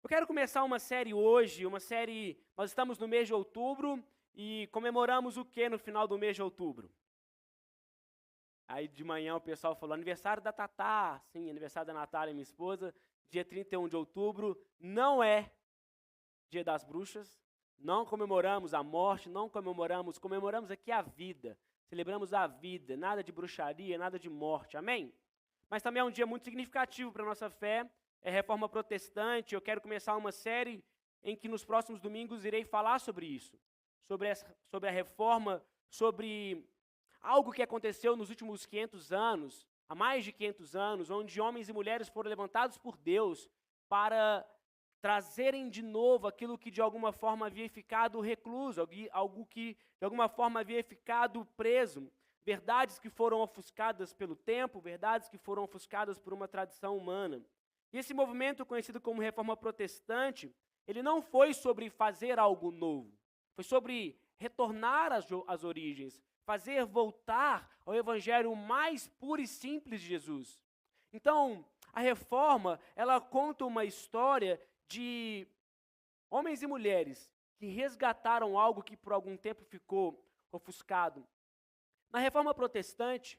Eu quero começar uma série hoje, nós estamos no mês de outubro e comemoramos o que no final do mês de outubro? Aí de manhã o pessoal falou, aniversário da Tatá, sim, aniversário da Natália, minha esposa, dia 31 de outubro, não é dia das bruxas, não comemoramos a morte, comemoramos aqui a vida, celebramos a vida, nada de bruxaria, nada de morte, amém? Mas também é um dia muito significativo para a nossa fé, é Reforma Protestante. Eu quero começar uma série em que nos próximos domingos irei falar sobre isso, sobre a Reforma, sobre algo que aconteceu nos últimos 500 anos, há mais de 500 anos, onde homens e mulheres foram levantados por Deus para trazerem de novo aquilo que de alguma forma havia ficado recluso, algo que de alguma forma havia ficado preso, verdades que foram ofuscadas pelo tempo, verdades que foram ofuscadas por uma tradição humana. E esse movimento, conhecido como Reforma Protestante, ele não foi sobre fazer algo novo, foi sobre retornar às origens, fazer voltar ao evangelho mais puro e simples de Jesus. Então, a Reforma, ela conta uma história de homens e mulheres que resgataram algo que por algum tempo ficou ofuscado. Na Reforma Protestante,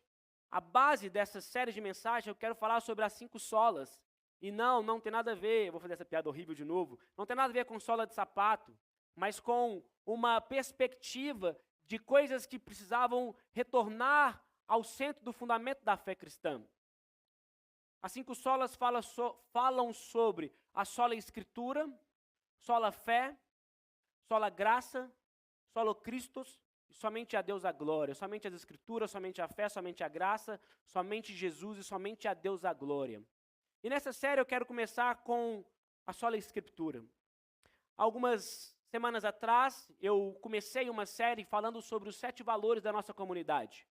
a base dessa série de mensagens, eu quero falar sobre as 5 solas. E não tem nada a ver, eu vou fazer essa piada horrível de novo, não tem nada a ver com sola de sapato, mas com uma perspectiva de coisas que precisavam retornar ao centro do fundamento da fé cristã. As 5 solas falam sobre a sola Escritura, sola fé, sola graça, solo Christus, e somente a Deus a glória, somente as Escrituras, somente a fé, somente a graça, somente Jesus e somente a Deus a glória. E nessa série eu quero começar com a sola Escritura. Algumas semanas atrás eu comecei uma série falando sobre os 7 valores da nossa comunidade.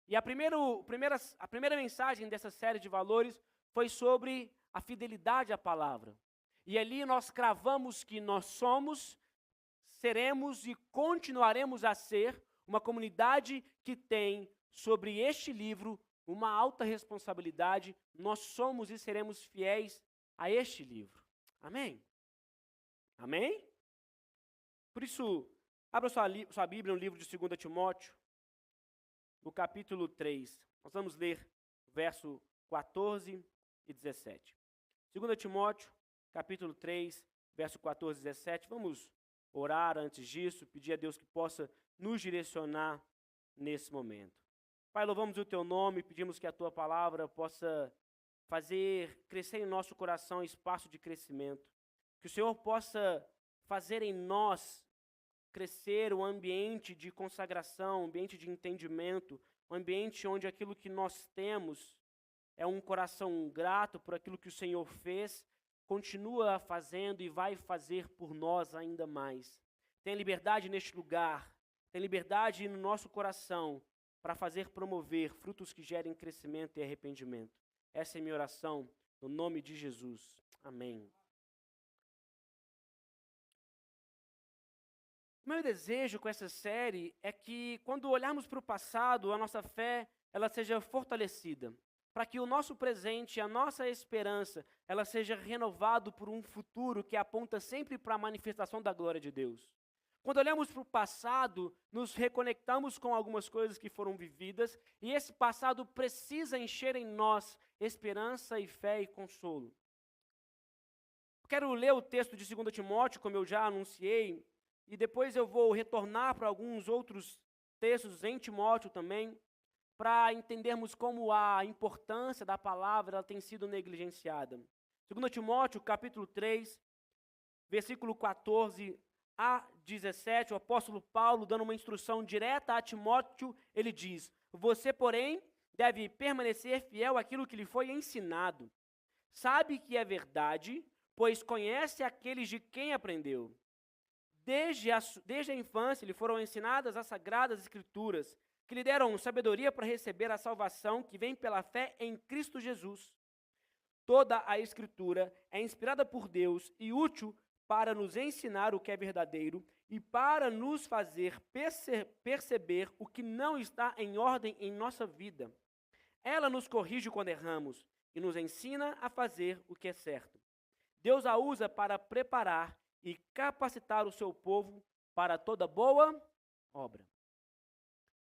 E a primeira mensagem dessa série de valores foi sobre a fidelidade à palavra. E ali nós cravamos que nós somos, seremos e continuaremos a ser uma comunidade que tem sobre este livro uma alta responsabilidade. Nós somos e seremos fiéis a este livro. Amém? Amém? Por isso, abra sua Bíblia no livro de 2 Timóteo, no capítulo 3. Nós vamos ler verso 14 e 17. 2 Timóteo, capítulo 3, verso 14 e 17. Vamos orar antes disso, pedir a Deus que possa nos direcionar nesse momento. Pai, louvamos o Teu nome, pedimos que a Tua palavra possa fazer crescer em nosso coração espaço de crescimento. Que o Senhor possa fazer em nós crescer um ambiente de consagração, um ambiente de entendimento, um ambiente onde aquilo que nós temos é um coração grato por aquilo que o Senhor fez, continua fazendo e vai fazer por nós ainda mais. Tem liberdade neste lugar, tem liberdade no nosso coração para promover frutos que gerem crescimento e arrependimento. Essa é a minha oração, no nome de Jesus. Amém. O meu desejo com essa série é que, quando olharmos para o passado, a nossa fé ela seja fortalecida, para que o nosso presente, a nossa esperança, ela seja renovado por um futuro que aponta sempre para a manifestação da glória de Deus. Quando olhamos para o passado, nos reconectamos com algumas coisas que foram vividas, e esse passado precisa encher em nós esperança e fé e consolo. Quero ler o texto de 2 Timóteo, como eu já anunciei, e depois eu vou retornar para alguns outros textos em Timóteo também, para entendermos como a importância da palavra ela tem sido negligenciada. 2 Timóteo, capítulo 3, versículo 14 a 17, o apóstolo Paulo, dando uma instrução direta a Timóteo, ele diz: você, porém, deve permanecer fiel àquilo que lhe foi ensinado. Sabe que é verdade, pois conhece aqueles de quem aprendeu. Desde a infância lhe foram ensinadas as sagradas escrituras, que lhe deram sabedoria para receber a salvação que vem pela fé em Cristo Jesus. Toda a escritura é inspirada por Deus e útil para nos ensinar o que é verdadeiro e para nos fazer perceber o que não está em ordem em nossa vida. Ela nos corrige quando erramos e nos ensina a fazer o que é certo. Deus a usa para preparar e capacitar o seu povo para toda boa obra.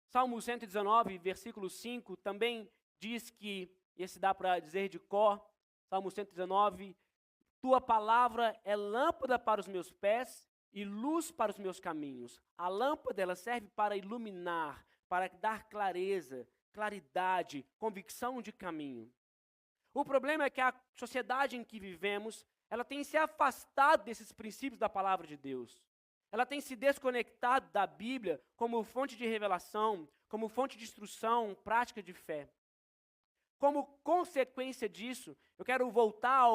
Salmo 119, versículo 5, também diz que, esse dá para dizer de cor, Salmo 119, tua palavra é lâmpada para os meus pés e luz para os meus caminhos. A lâmpada, ela serve para iluminar, para dar clareza, claridade, convicção de caminho. O problema é que a sociedade em que vivemos, ela tem se afastado desses princípios da palavra de Deus. Ela tem se desconectado da Bíblia como fonte de revelação, como fonte de instrução, prática de fé. Como consequência disso, eu quero voltar a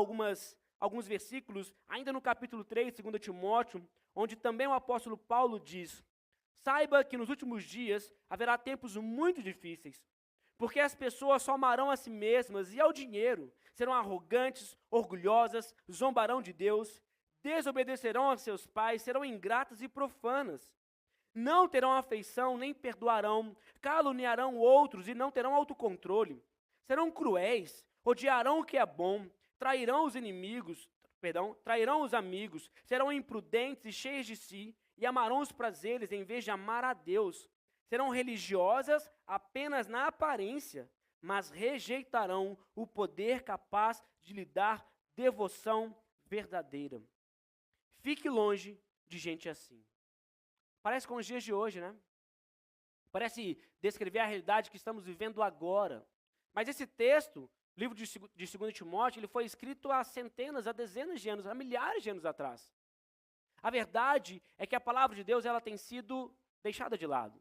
alguns versículos, ainda no capítulo 3, 2 Timóteo, onde também o apóstolo Paulo diz: saiba que nos últimos dias haverá tempos muito difíceis, porque as pessoas só amarão a si mesmas e ao dinheiro, serão arrogantes, orgulhosas, zombarão de Deus, desobedecerão a seus pais, serão ingratas e profanas. Não terão afeição, nem perdoarão, caluniarão outros e não terão autocontrole. Serão cruéis, odiarão o que é bom, trairão os amigos, serão imprudentes e cheios de si, e amarão os prazeres em vez de amar a Deus. Serão religiosas apenas na aparência, mas rejeitarão o poder capaz de lhe dar devoção verdadeira. Fique longe de gente assim. Parece com os dias de hoje, né? Parece descrever a realidade que estamos vivendo agora. Mas esse texto, livro de 2 Timóteo, ele foi escrito há centenas, há dezenas de anos, há milhares de anos atrás. A verdade é que a palavra de Deus, ela tem sido deixada de lado.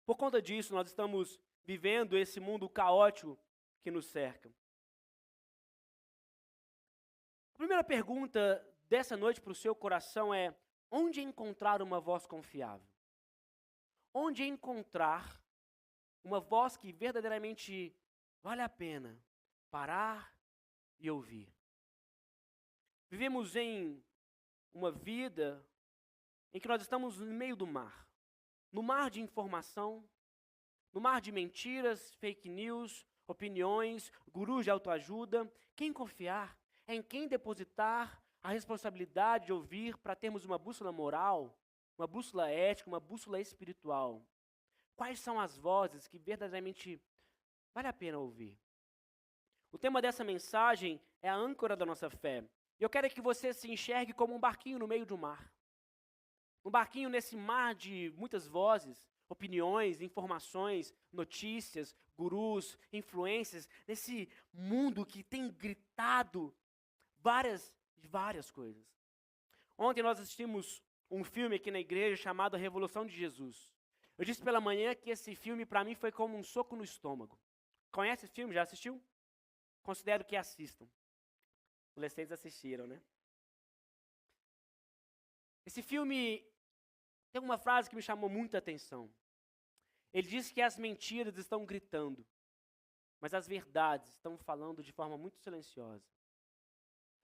Por conta disso, nós estamos vivendo esse mundo caótico que nos cerca. A primeira pergunta dessa noite para o seu coração é: onde encontrar uma voz confiável? Onde encontrar uma voz que verdadeiramente vale a pena parar e ouvir? Vivemos em uma vida em que nós estamos no meio do mar. No mar de informação, no mar de mentiras, fake news, opiniões, gurus de autoajuda. Quem confiar? Em quem depositar a responsabilidade de ouvir para termos uma bússola moral, uma bússola ética, uma bússola espiritual? Quais são as vozes que verdadeiramente vale a pena ouvir? O tema dessa mensagem é a âncora da nossa fé. E eu quero que você se enxergue como um barquinho no meio do mar. Um barquinho nesse mar de muitas vozes, opiniões, informações, notícias, gurus, influências, nesse mundo que tem gritado várias coisas. Ontem nós assistimos um filme aqui na igreja chamado Revolução de Jesus. Eu disse pela manhã que esse filme para mim foi como um soco no estômago. Conhece esse filme? Já assistiu? Considero que assistam. Adolescentes assistiram, né? Esse filme tem uma frase que me chamou muita atenção. Ele diz que as mentiras estão gritando, mas as verdades estão falando de forma muito silenciosa.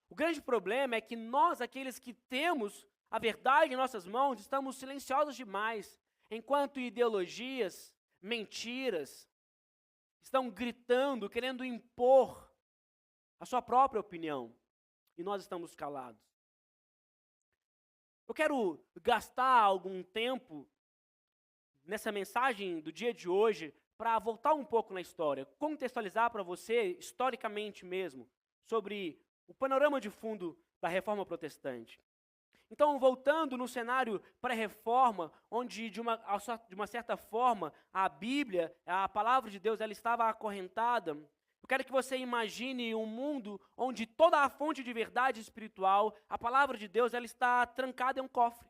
O grande problema é que nós, aqueles que temos a verdade em nossas mãos, estamos silenciosos demais, enquanto ideologias, mentiras, estão gritando, querendo impor a sua própria opinião, e nós estamos calados. Eu quero gastar algum tempo nessa mensagem do dia de hoje para voltar um pouco na história, contextualizar para você, historicamente mesmo, sobre o panorama de fundo da Reforma Protestante. Então, voltando no cenário pré-reforma, onde de uma certa forma a Bíblia, a palavra de Deus, ela estava acorrentada, eu quero que você imagine um mundo onde toda a fonte de verdade espiritual, a palavra de Deus, ela está trancada em um cofre.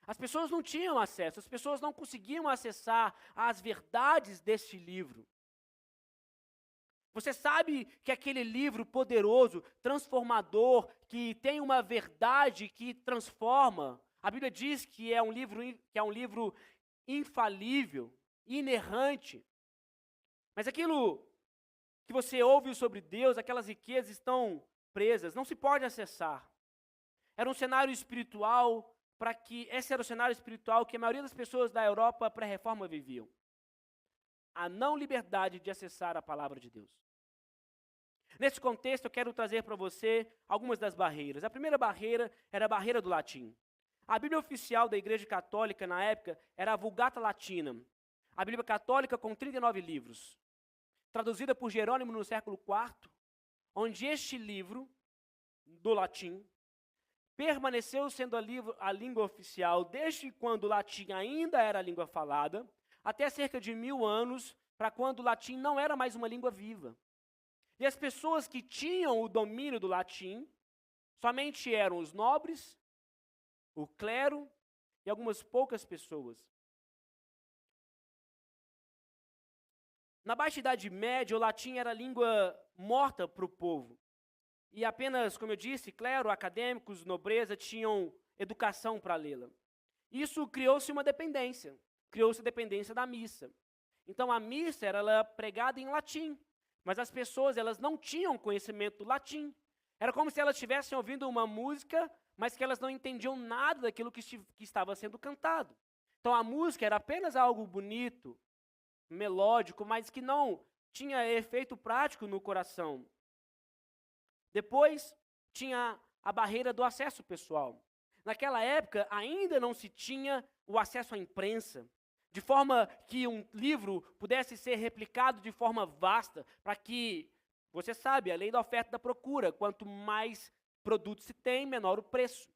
As pessoas não tinham acesso, as pessoas não conseguiam acessar as verdades deste livro. Você sabe que aquele livro poderoso, transformador, que tem uma verdade que transforma, a Bíblia diz que é um livro infalível, inerrante. Mas aquilo que você ouve sobre Deus, aquelas riquezas estão presas, não se pode acessar. Era um cenário espiritual esse era o cenário espiritual que a maioria das pessoas da Europa pré-reforma viviam. A não liberdade de acessar a palavra de Deus. Nesse contexto, eu quero trazer para você algumas das barreiras. A primeira barreira era a barreira do latim. A Bíblia oficial da Igreja Católica, na época, era a Vulgata Latina. A Bíblia Católica com 39 livros, traduzida por Jerônimo no século IV, onde este livro, do latim, permaneceu sendo a língua oficial desde quando o latim ainda era a língua falada, até cerca de 1000 anos, para quando o latim não era mais uma língua viva. E as pessoas que tinham o domínio do latim somente eram os nobres, o clero e algumas poucas pessoas. Na Baixa Idade Média, o latim era a língua morta para o povo. E apenas, como eu disse, clero, acadêmicos, nobreza tinham educação para lê-la. Isso criou-se uma dependência. Criou-se a dependência da missa. Então, a missa era pregada em latim. Mas as pessoas, elas não tinham conhecimento do latim. Era como se elas estivessem ouvindo uma música, mas que elas não entendiam nada daquilo que estava sendo cantado. Então, a música era apenas algo bonito, melódico, mas que não tinha efeito prático no coração. Depois, tinha a barreira do acesso pessoal. Naquela época, ainda não se tinha o acesso à imprensa, de forma que um livro pudesse ser replicado de forma vasta, para que, você sabe, a lei da oferta e da procura, quanto mais produto se tem, menor o preço.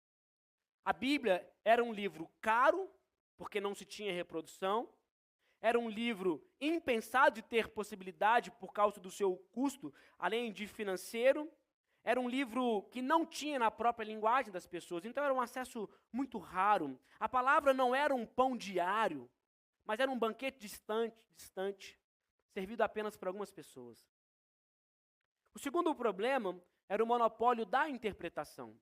A Bíblia era um livro caro, porque não se tinha reprodução, era um livro impensado de ter possibilidade por causa do seu custo, além de financeiro, era um livro que não tinha na própria linguagem das pessoas, então era um acesso muito raro. A palavra não era um pão diário, mas era um banquete distante, servido apenas para algumas pessoas. O segundo problema era o monopólio da interpretação.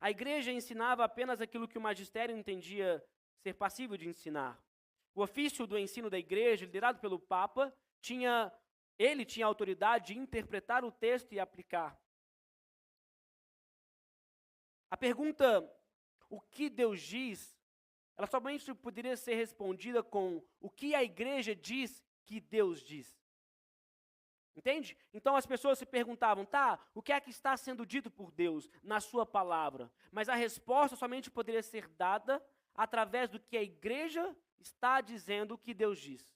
A igreja ensinava apenas aquilo que o magistério entendia ser passível de ensinar. O ofício do ensino da igreja, liderado pelo Papa, tinha a autoridade de interpretar o texto e aplicar. A pergunta, o que Deus diz, ela somente poderia ser respondida com o que a igreja diz que Deus diz. Entende? Então as pessoas se perguntavam, o que é que está sendo dito por Deus na sua palavra? Mas a resposta somente poderia ser dada através do que a igreja está dizendo que Deus diz.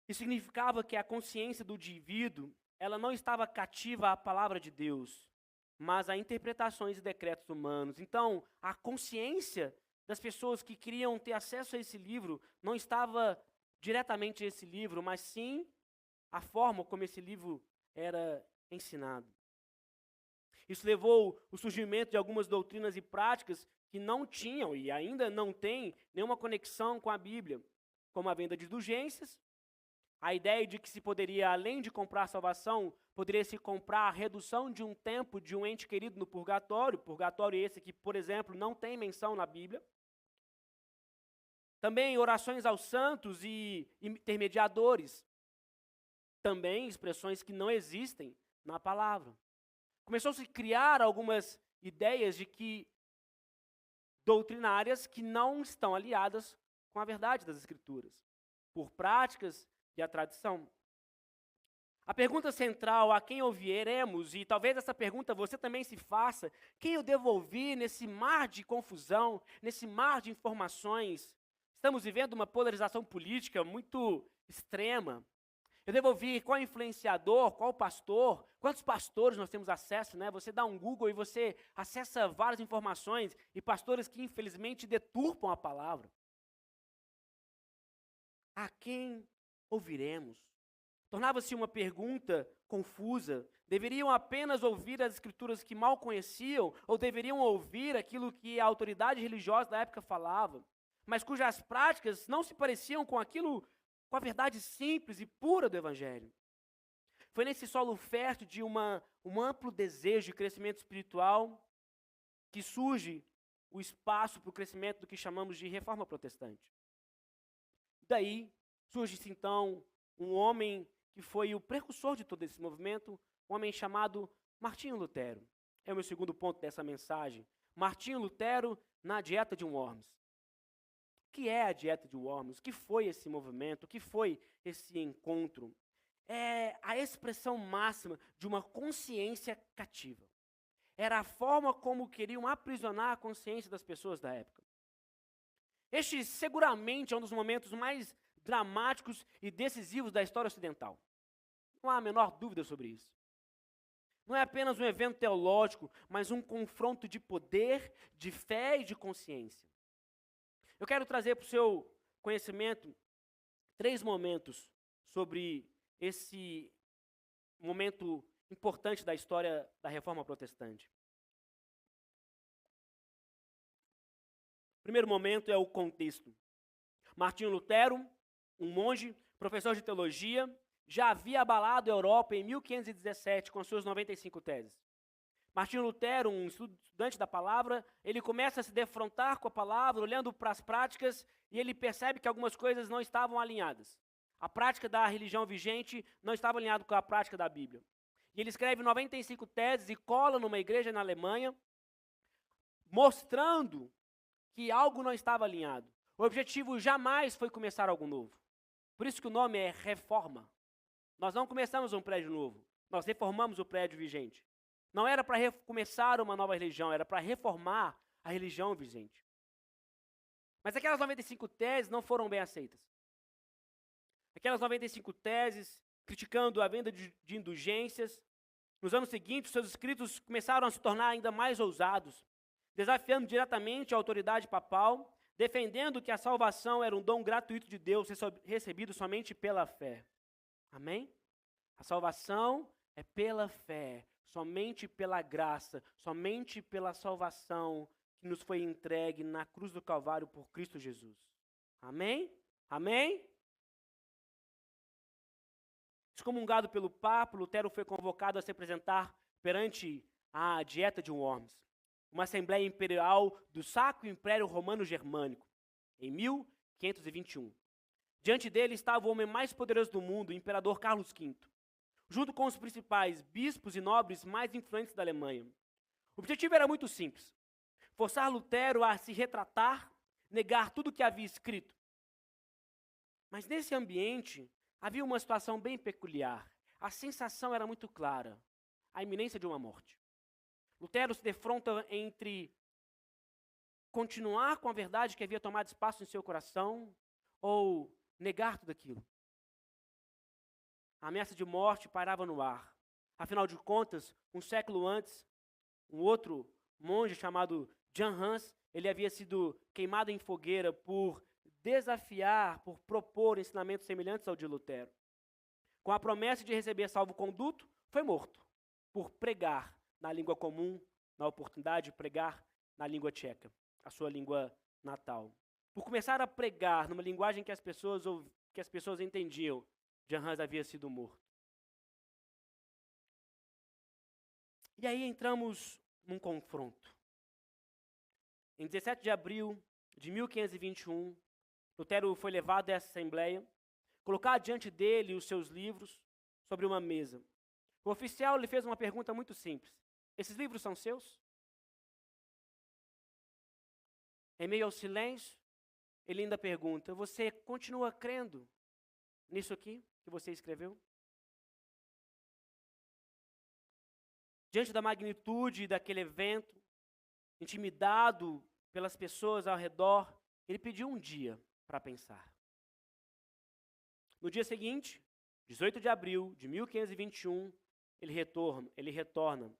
Isso significava que a consciência do indivíduo, ela não estava cativa à palavra de Deus, mas a interpretações e decretos humanos. Então, a consciência das pessoas que queriam ter acesso a esse livro não estava diretamente a esse livro, mas sim a forma como esse livro era ensinado. Isso levou ao surgimento de algumas doutrinas e práticas que não tinham e ainda não têm nenhuma conexão com a Bíblia, como a venda de indulgências, a ideia de que se poderia, além de comprar salvação, poderia se comprar a redução de um tempo de um ente querido no purgatório esse que, por exemplo, não tem menção na Bíblia. Também orações aos santos e intermediadores, também expressões que não existem na palavra. Começou-se a criar algumas ideias doutrinárias que não estão aliadas com a verdade das Escrituras, por práticas e a tradição. A pergunta central, a quem ouviremos, e talvez essa pergunta você também se faça, quem eu devo ouvir nesse mar de confusão, nesse mar de informações? Estamos vivendo uma polarização política muito extrema. Eu devo ouvir qual influenciador, qual pastor, quantos pastores nós temos acesso, né? Você dá um Google e você acessa várias informações e pastores que infelizmente deturpam a palavra. A quem ouviremos? Tornava-se uma pergunta confusa. Deveriam apenas ouvir as escrituras que mal conheciam ou deveriam ouvir aquilo que a autoridade religiosa da época falava, mas cujas práticas não se pareciam com a verdade simples e pura do Evangelho? Foi nesse solo fértil de um amplo desejo de crescimento espiritual que surge o espaço para o crescimento do que chamamos de reforma protestante. Daí surge-se então um homem que foi o precursor de todo esse movimento, um homem chamado Martinho Lutero. É o meu segundo ponto dessa mensagem. Martinho Lutero na dieta de Worms. que é a dieta de Worms? O que foi esse movimento? O que foi esse encontro? É a expressão máxima de uma consciência cativa. Era a forma como queriam aprisionar a consciência das pessoas da época. Este seguramente é um dos momentos mais dramáticos e decisivos da história ocidental. Não há a menor dúvida sobre isso. Não é apenas um evento teológico, mas um confronto de poder, de fé e de consciência. Eu quero trazer para o seu conhecimento 3 momentos sobre esse momento importante da história da Reforma Protestante. O primeiro momento é o contexto. Martinho Lutero, um monge, professor de teologia, já havia abalado a Europa em 1517 com as suas 95 teses. Martinho Lutero, um estudante da palavra, ele começa a se defrontar com a palavra, olhando para as práticas, e ele percebe que algumas coisas não estavam alinhadas. A prática da religião vigente não estava alinhada com a prática da Bíblia. E ele escreve 95 teses e cola numa igreja na Alemanha, mostrando que algo não estava alinhado. O objetivo jamais foi começar algo novo. Por isso que o nome é reforma. Nós não começamos um prédio novo, nós reformamos o prédio vigente. Não era para recomeçar uma nova religião, era para reformar a religião vigente. Mas aquelas 95 teses não foram bem aceitas. Aquelas 95 teses, criticando a venda de indulgências, nos anos seguintes, seus escritos começaram a se tornar ainda mais ousados, desafiando diretamente a autoridade papal, defendendo que a salvação era um dom gratuito de Deus, recebido somente pela fé. Amém? A salvação é pela fé, somente pela graça, somente pela salvação que nos foi entregue na cruz do Calvário por Cristo Jesus. Amém? Amém? Excomungado pelo Papa, Lutero foi convocado a se apresentar perante a Dieta de Worms, uma assembleia imperial do Sacro Império Romano Germânico, em 1521. Diante dele estava o homem mais poderoso do mundo, o imperador Carlos V, junto com os principais bispos e nobres mais influentes da Alemanha. O objetivo era muito simples: forçar Lutero a se retratar, negar tudo o que havia escrito. Mas nesse ambiente havia uma situação bem peculiar. A sensação era muito clara: a iminência de uma morte. Lutero se defronta entre continuar com a verdade que havia tomado espaço em seu coração ou negar tudo aquilo. A ameaça de morte pairava no ar. Afinal de contas, um século antes, um outro monge chamado Jan Hus, ele havia sido queimado em fogueira por desafiar, por propor ensinamentos semelhantes ao de Lutero. Com a promessa de receber salvo-conduto, foi morto por pregar na língua comum, na oportunidade de pregar na língua tcheca, a sua língua natal. Por começar a pregar numa linguagem que as pessoas entendiam, Jan Hus havia sido morto. E aí entramos num confronto. Em 17 de abril de 1521, Lutero foi levado a essa assembleia, colocar diante dele os seus livros sobre uma mesa. O oficial lhe fez uma pergunta muito simples: esses livros são seus? Em meio ao silêncio, ele ainda pergunta: você continua crendo nisso aqui que você escreveu? Diante da magnitude daquele evento, intimidado pelas pessoas ao redor, ele pediu um dia para pensar. No dia seguinte, 18 de abril de 1521, ele retorna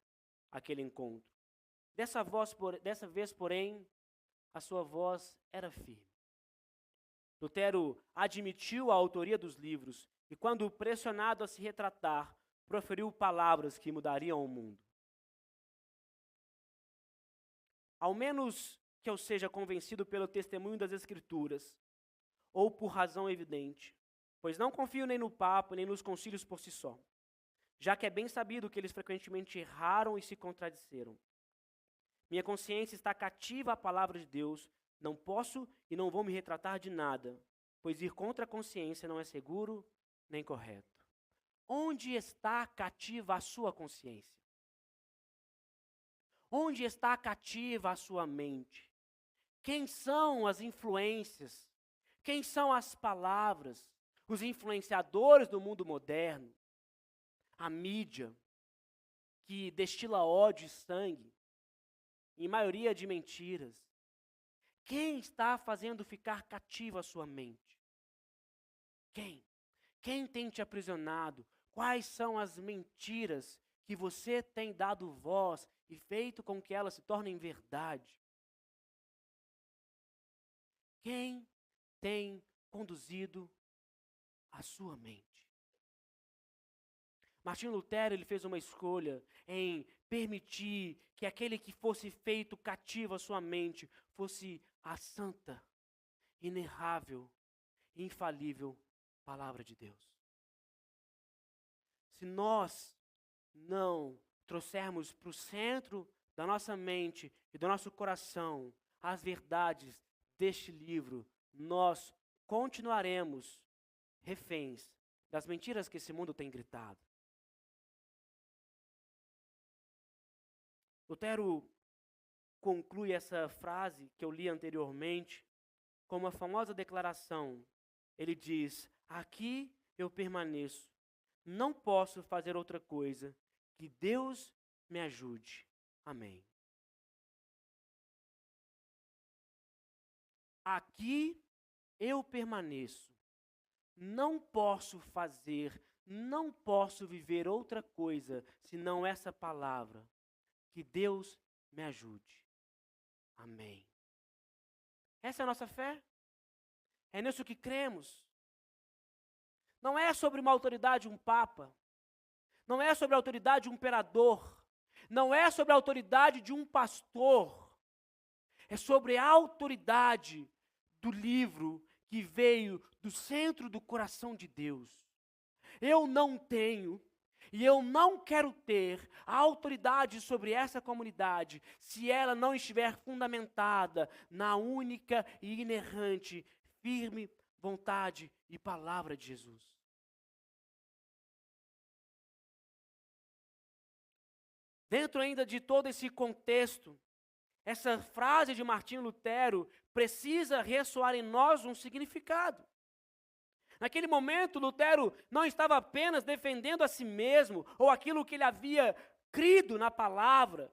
àquele encontro. Dessa vez, porém, a sua voz era firme. Lutero admitiu a autoria dos livros e, quando pressionado a se retratar, proferiu palavras que mudariam o mundo. Ao menos que eu seja convencido pelo testemunho das Escrituras, ou por razão evidente, pois não confio nem no Papa, nem nos concílios por si só, já que é bem sabido que eles frequentemente erraram e se contradisseram. Minha consciência está cativa à palavra de Deus, não posso e não vou me retratar de nada, pois ir contra a consciência não é seguro nem correto. Onde está cativa a sua consciência? Onde está cativa a sua mente? Quem são as influências Quem são as palavras, os influenciadores do mundo moderno? A mídia, que destila ódio e sangue, em maioria de mentiras. Quem está fazendo ficar cativa a sua mente? Quem? Quem tem te aprisionado? Quais são as mentiras que você tem dado voz e feito com que elas se tornem verdade? Quem tem conduzido a sua mente? Martinho Lutero, ele fez uma escolha em permitir que aquele que fosse feito cativo à sua mente fosse a santa, inerrável, infalível palavra de Deus. Se nós não trouxermos para o centro da nossa mente e do nosso coração as verdades deste livro, nós continuaremos reféns das mentiras que esse mundo tem gritado. Lutero conclui essa frase que eu li anteriormente com uma famosa declaração. Ele diz: aqui eu permaneço, não posso fazer outra coisa, que Deus me ajude. Amém. Aqui eu permaneço, não posso fazer, não posso viver outra coisa, senão essa palavra. Que Deus me ajude. Amém. Essa é a nossa fé. É nisso que cremos. Não é sobre uma autoridade, um papa. Não é sobre a autoridade de um imperador. Não é sobre a autoridade de um pastor. É sobre a autoridade do livro que veio do centro do coração de Deus. Eu não tenho e eu não quero ter a autoridade sobre essa comunidade se ela não estiver fundamentada na única e inerrante, firme vontade e palavra de Jesus. Dentro ainda de todo esse contexto, essa frase de Martinho Lutero precisa ressoar em nós um significado. Naquele momento, Lutero não estava apenas defendendo a si mesmo ou aquilo que ele havia crido na palavra.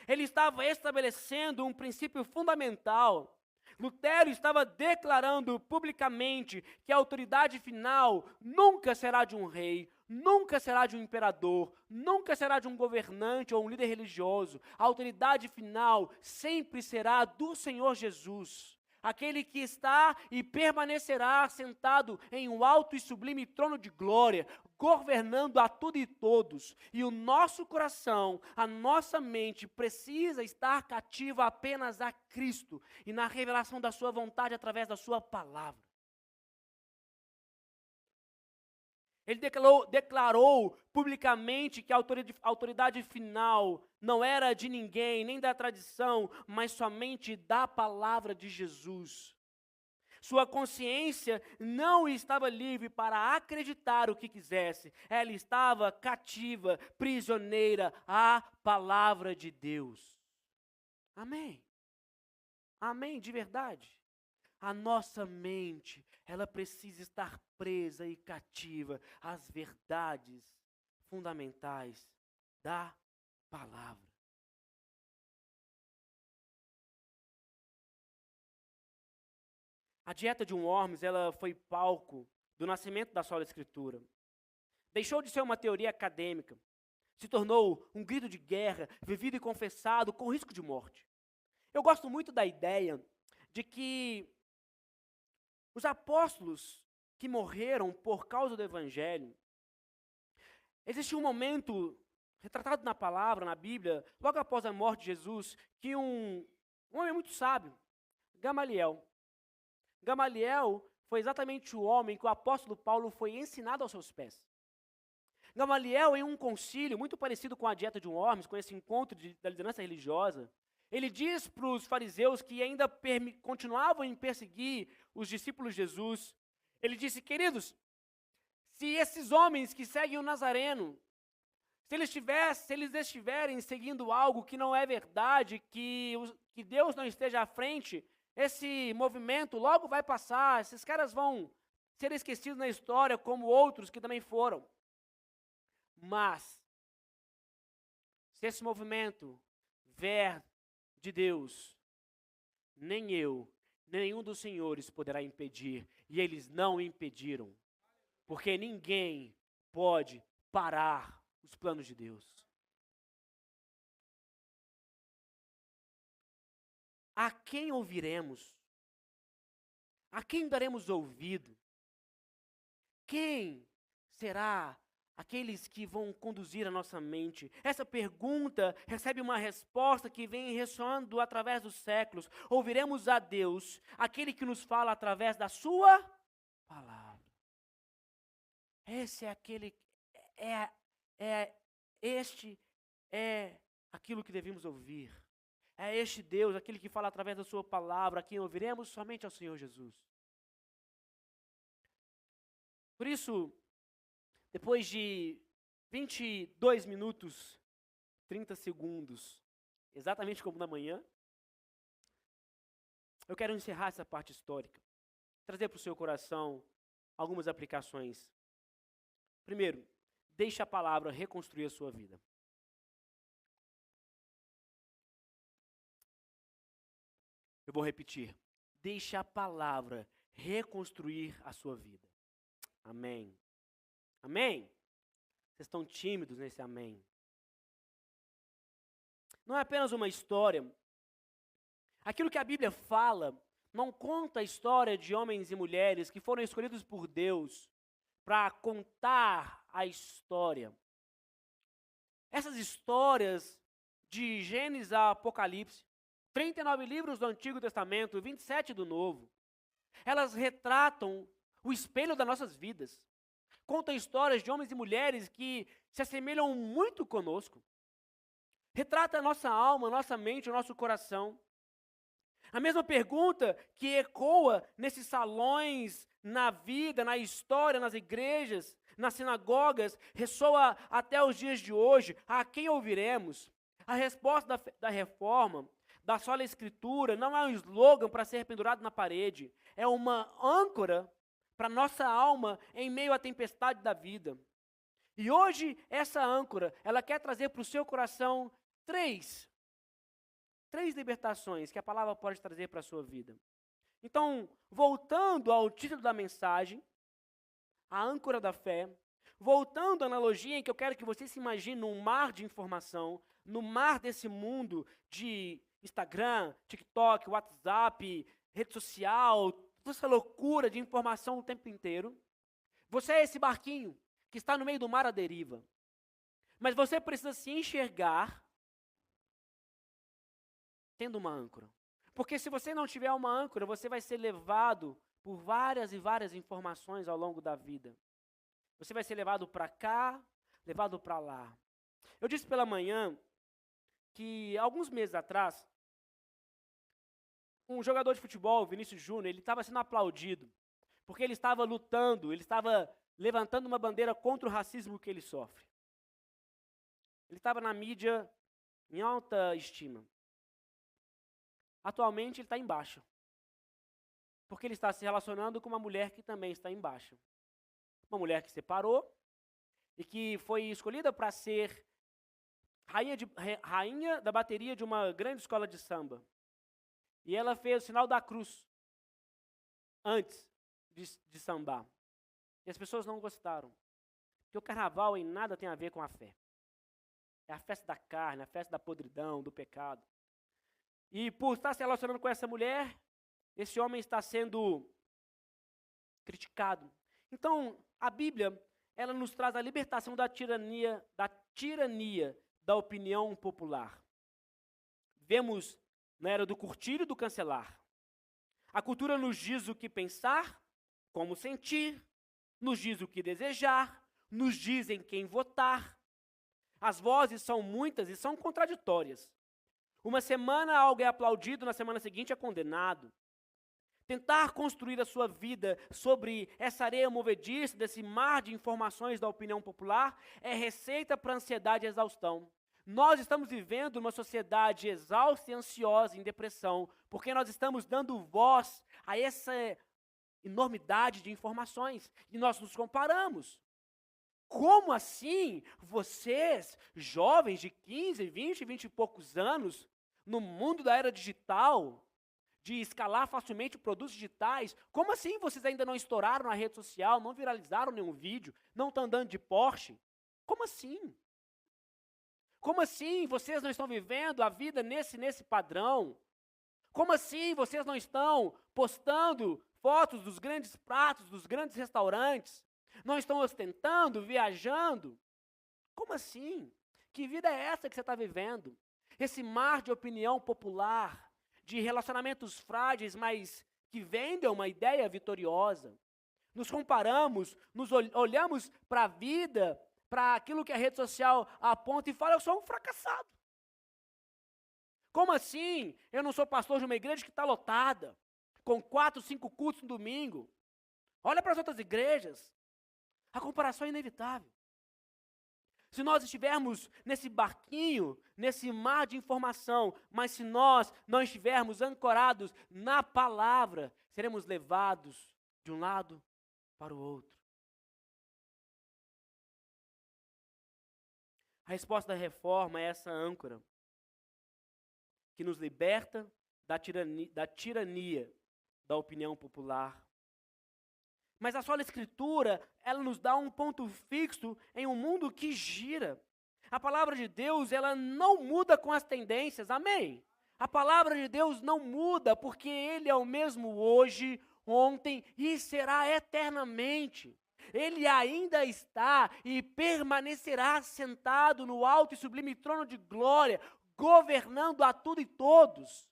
Ele estava estabelecendo um princípio fundamental. Lutero estava declarando publicamente que a autoridade final nunca será de um rei, nunca será de um imperador, nunca será de um governante ou um líder religioso. A autoridade final sempre será do Senhor Jesus. Aquele que está e permanecerá sentado em um alto e sublime trono de glória, governando a tudo e todos. E o nosso coração, a nossa mente precisa estar cativa apenas a Cristo e na revelação da sua vontade através da sua palavra. Ele declarou publicamente que a autoridade final não era de ninguém, nem da tradição, mas somente da palavra de Jesus. Sua consciência não estava livre para acreditar o que quisesse. Ela estava cativa, prisioneira à palavra de Deus. Amém. Amém, de verdade. A nossa mente, ela precisa estar presa e cativa às verdades fundamentais da palavra. A dieta de Worms, ela foi palco do nascimento da sola escritura. Deixou de ser uma teoria acadêmica, se tornou um grito de guerra, vivido e confessado com risco de morte. Eu gosto muito da ideia de que os apóstolos que morreram por causa do evangelho, existe um momento retratado na palavra, na Bíblia, logo após a morte de Jesus, que um homem muito sábio, Gamaliel foi exatamente o homem que o apóstolo Paulo foi ensinado aos seus pés. Gamaliel, em um concílio muito parecido com a dieta de Worms, com esse encontro da liderança religiosa, ele diz para os fariseus que ainda continuavam em perseguir os discípulos de Jesus, ele disse: queridos, se esses homens que seguem o Nazareno, se eles estiverem seguindo algo que não é verdade, que Deus não esteja à frente, esse movimento logo vai passar, esses caras vão ser esquecidos na história como outros que também foram. Mas, se esse movimento vier de Deus, nem eu, nenhum dos senhores poderá impedir, e eles não impediram, porque ninguém pode parar os planos de Deus. A quem ouviremos? A quem daremos ouvido? Quem será aqueles que vão conduzir a nossa mente? Essa pergunta recebe uma resposta que vem ressoando através dos séculos. Ouviremos a Deus, aquele que nos fala através da sua palavra. Esse é aquele, este é aquilo que devemos ouvir. É este Deus, aquele que fala através da sua palavra, a quem ouviremos somente ao Senhor Jesus. Por isso, depois de 22 minutos, 30 segundos, exatamente como na manhã, eu quero encerrar essa parte histórica, trazer para o seu coração algumas aplicações. Primeiro, deixe a palavra reconstruir a sua vida. Eu vou repetir. Deixe a palavra reconstruir a sua vida. Amém. Amém? Vocês estão tímidos nesse amém. Não é apenas uma história. Aquilo que a Bíblia fala não conta a história de homens e mulheres que foram escolhidos por Deus para contar a história. Essas histórias de Gênesis a Apocalipse, 39 livros do Antigo Testamento, 27 do Novo, elas retratam o espelho das nossas vidas. Contam histórias de homens e mulheres que se assemelham muito conosco. Retrata a nossa alma, a nossa mente, o nosso coração. A mesma pergunta que ecoa nesses salões, na vida, na história, nas igrejas, nas sinagogas, ressoa até os dias de hoje. A quem ouviremos? A resposta da reforma, da sola escritura, não é um slogan para ser pendurado na parede. É uma âncora para nossa alma em meio à tempestade da vida. E hoje, essa âncora, ela quer trazer para o seu coração três libertações que a palavra pode trazer para a sua vida. Então, voltando ao título da mensagem, a âncora da fé, voltando à analogia em que eu quero que você se imagine num mar de informação, no mar desse mundo de Instagram, TikTok, WhatsApp, rede social, toda essa loucura de informação o tempo inteiro. Você é esse barquinho que está no meio do mar à deriva. Mas você precisa se enxergar tendo uma âncora. Porque se você não tiver uma âncora, você vai ser levado por várias e várias informações ao longo da vida. Você vai ser levado para cá, levado para lá. Eu disse pela manhã que, alguns meses atrás, um jogador de futebol, Vinícius Júnior, ele estava sendo aplaudido, porque ele estava lutando, ele estava levantando uma bandeira contra o racismo que ele sofre. Ele estava na mídia em alta estima. Atualmente ele está em baixa, porque ele está se relacionando com uma mulher que também está em baixa. Uma mulher que separou e que foi escolhida para ser rainha da bateria de uma grande escola de samba. E ela fez o sinal da cruz antes de sambar. E as pessoas não gostaram. Porque o carnaval em nada tem a ver com a fé. É a festa da carne, a festa da podridão, do pecado. E por estar se relacionando com essa mulher, esse homem está sendo criticado. Então, a Bíblia, ela nos traz a libertação da tirania da opinião popular. Vemos na era do curtir e do cancelar. A cultura nos diz o que pensar, como sentir, nos diz o que desejar, nos diz em quem votar. As vozes são muitas e são contraditórias. Uma semana algo é aplaudido, na semana seguinte é condenado. Tentar construir a sua vida sobre essa areia movediça, desse mar de informações da opinião popular, é receita para ansiedade e exaustão. Nós estamos vivendo uma sociedade exausta e ansiosa, em depressão, porque nós estamos dando voz a essa enormidade de informações e nós nos comparamos. Como assim vocês, jovens de 15, 20 e poucos anos, no mundo da era digital, de escalar facilmente produtos digitais, como assim vocês ainda não estouraram na rede social, não viralizaram nenhum vídeo, não estão andando de Porsche? Como assim? Como assim vocês não estão vivendo a vida nesse padrão? Como assim vocês não estão postando fotos dos grandes pratos, dos grandes restaurantes? Não estão ostentando, viajando? Como assim? Que vida é essa que você está vivendo? Esse mar de opinião popular, de relacionamentos frágeis, mas que vendem uma ideia vitoriosa. Nos comparamos, olhamos para a vida, para aquilo que a rede social aponta e fala, eu sou um fracassado. Como assim? Eu não sou pastor de uma igreja que está lotada, com 4, 5 cultos no domingo. Olha para as outras igrejas. A comparação é inevitável. Se nós estivermos nesse barquinho, nesse mar de informação, mas se nós não estivermos ancorados na palavra, seremos levados de um lado para o outro. A resposta da reforma é essa âncora, que nos liberta da tirania da opinião popular. Mas a sola Escritura, ela nos dá um ponto fixo em um mundo que gira. A palavra de Deus, ela não muda com as tendências, amém? A palavra de Deus não muda, porque Ele é o mesmo hoje, ontem e será eternamente. Ele ainda está e permanecerá sentado no alto e sublime trono de glória, governando a tudo e todos.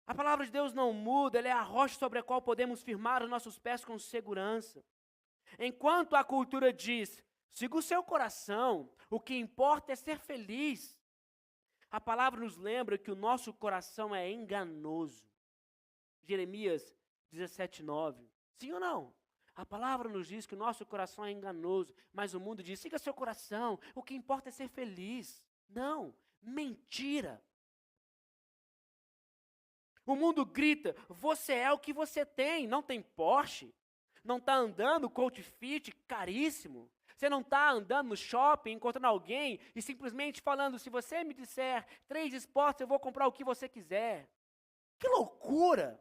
A palavra de Deus não muda, ela é a rocha sobre a qual podemos firmar os nossos pés com segurança. Enquanto a cultura diz, siga o seu coração, o que importa é ser feliz. A palavra nos lembra que o nosso coração é enganoso. Jeremias 17:9. Sim ou não? A palavra nos diz que o nosso coração é enganoso, mas o mundo diz, siga seu coração, o que importa é ser feliz. Não, mentira. O mundo grita, você é o que você tem, não tem Porsche, não está andando coach fit caríssimo, você não está andando no shopping, encontrando alguém e simplesmente falando, se você me disser 3 esportes, eu vou comprar o que você quiser. Que loucura!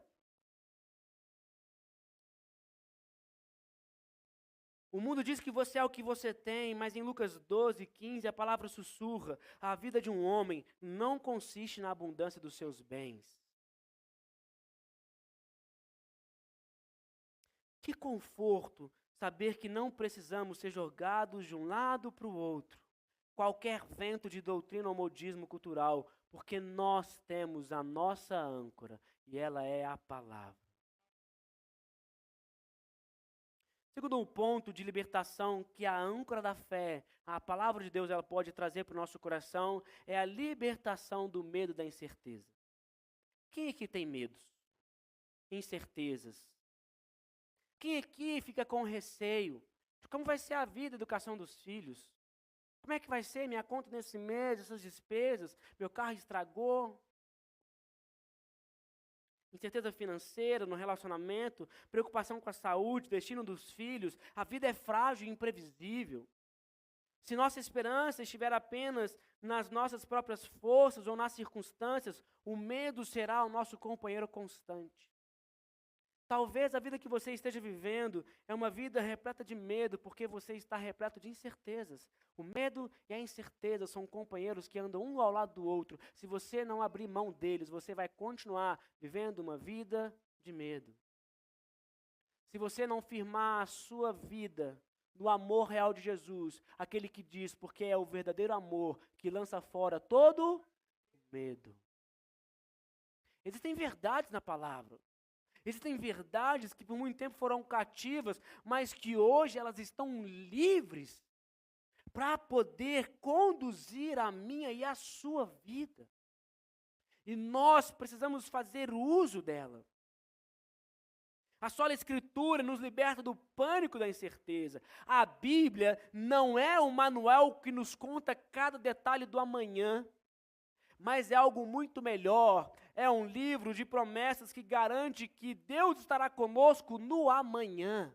O mundo diz que você é o que você tem, mas em Lucas 12:15 a palavra sussurra, a vida de um homem não consiste na abundância dos seus bens. Que conforto saber que não precisamos ser jogados de um lado para o outro. Qualquer vento de doutrina ou modismo cultural, porque nós temos a nossa âncora e ela é a palavra. Segundo um ponto de libertação que a âncora da fé, a palavra de Deus, ela pode trazer para o nosso coração, é a libertação do medo da incerteza. Quem aqui tem medos? Incertezas? Quem aqui fica com receio de como vai ser a vida, a educação dos filhos? Como é que vai ser minha conta nesse mês, essas despesas? Meu carro estragou? Incerteza financeira, no relacionamento, preocupação com a saúde, destino dos filhos. A vida é frágil e imprevisível. Se nossa esperança estiver apenas nas nossas próprias forças ou nas circunstâncias, o medo será o nosso companheiro constante. Talvez a vida que você esteja vivendo é uma vida repleta de medo, porque você está repleto de incertezas. O medo e a incerteza são companheiros que andam um ao lado do outro. Se você não abrir mão deles, você vai continuar vivendo uma vida de medo. Se você não firmar a sua vida no amor real de Jesus, aquele que diz, porque é o verdadeiro amor que lança fora todo medo. Existem verdades na palavra. Existem verdades que por muito tempo foram cativas, mas que hoje elas estão livres para poder conduzir a minha e a sua vida. E nós precisamos fazer uso dela. A sola Escritura nos liberta do pânico da incerteza. A Bíblia não é um manual que nos conta cada detalhe do amanhã, mas é algo muito melhor. É um livro de promessas que garante que Deus estará conosco no amanhã.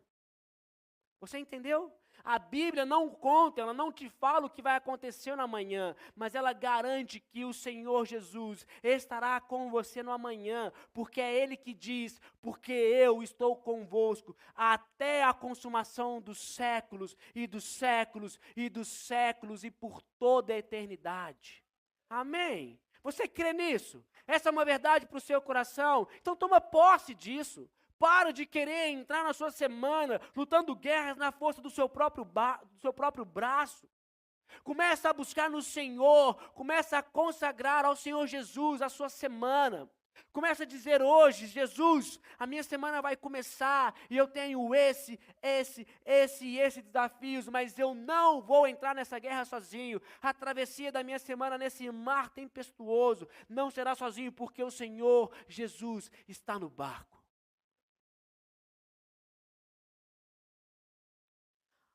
Você entendeu? A Bíblia não conta, ela não te fala o que vai acontecer no amanhã, mas ela garante que o Senhor Jesus estará com você no amanhã, porque é Ele que diz, porque eu estou convosco até a consumação dos séculos e dos séculos e dos séculos e por toda a eternidade. Amém? Você crê nisso? Essa é uma verdade para o seu coração? Então toma posse disso. Para de querer entrar na sua semana lutando guerras na força do seu próprio braço. Começa a buscar no Senhor, começa a consagrar ao Senhor Jesus a sua semana. Começa a dizer hoje, Jesus, a minha semana vai começar e eu tenho esse desafios, mas eu não vou entrar nessa guerra sozinho. A travessia da minha semana nesse mar tempestuoso não será sozinho, porque o Senhor Jesus está no barco.